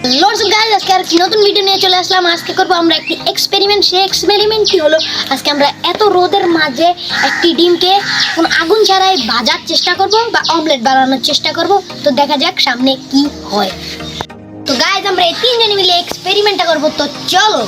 Lords guys, আজকে আর নতুন video নিয়ে চলে আসলাম। আজকে করব আমরা একটি এক্সপেরিমেন্ট। সেই এক্সপেরিমেন্টটি হলো আজকে আমরা এত রোদের মাঝে একটি ডিমকে কোন আগুন ছাড়াই ভাজার চেষ্টা করব বা অমলেট বানানোর চেষ্টা করব। তো দেখা যাক সামনে কি হয়। তো গাইস, আমরা এই তিনজনে মিলে এক্সপেরিমেন্টটা করব। তো চলো।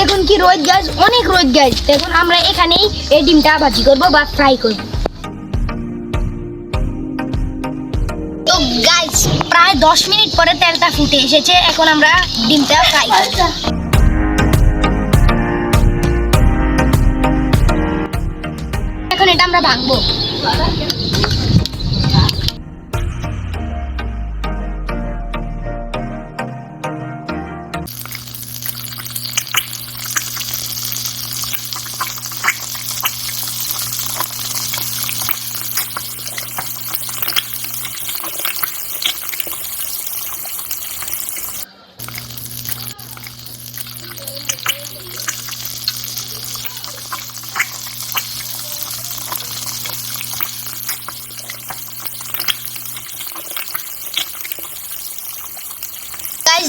দেখুন কি রোদ গাইস, অনেক রোদ গাইস। দেখুন আমরা এখানেই এই ডিমটা ভাজি করব বা ফ্রাই করব। তো গাইস, প্রায় 10 মিনিট পরে তেলটা ফুটে এসেছে। এখন আমরা ডিমটা ফ্রাই করব। এখন এটা আমরা ভাঙবো।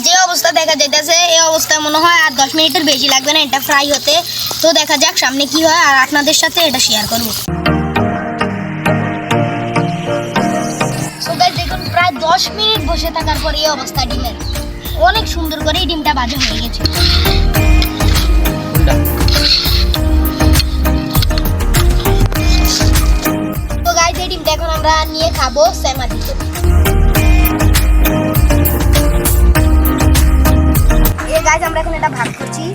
যে অবস্থা দেখা যাইতেছে, এই অবস্থায় মনে হয় আর 10 মিনিটের বেশি লাগবে না এটা ফ্রাই হতে। তো দেখা যাক সামনে কি হয়, আর আপনাদের সাথে এটা শেয়ার করব। সো গাইস, দেখুন প্রায় 10 মিনিট বসে থাকার পর এই অবস্থা ডিমের। অনেক সুন্দর করে এই ডিমটা ভাজা হয়ে গেছে। তো গাইস, এই ডিমটা এখন আমরা নিয়ে খাবো স্যামাদিতে। গাইস, আমরা এখন এটা ভাগ করছি।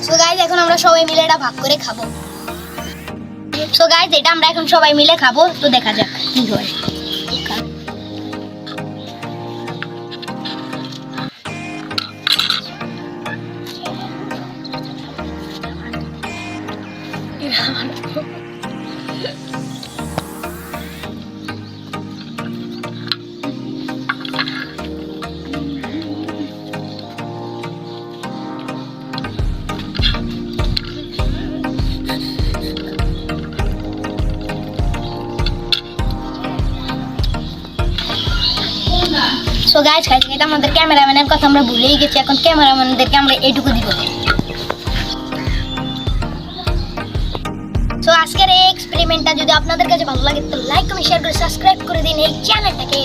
সো গাইস, এখন আমরা সবাই মিলে এটা ভাগ করে খাবো। সো গাইস, এটা আমরা এখন সবাই মিলে খাবো। তো দেখা যাক কি হয়। সো গাইস, খাইতে খাইতে আমাদের ক্যামেরাম্যানের কথা আমরা ভুলেই গেছি। এখন ক্যামেরাম্যানদেরকে আমরা এইটুকু দিব। সো আজকের এই এক্সপেরিমেন্টটা যদি আপনাদের কাছে ভালো লাগে তো লাইক কমেন্ট শেয়ার করে সাবস্ক্রাইব করে দিন এই চ্যানেলটাকে।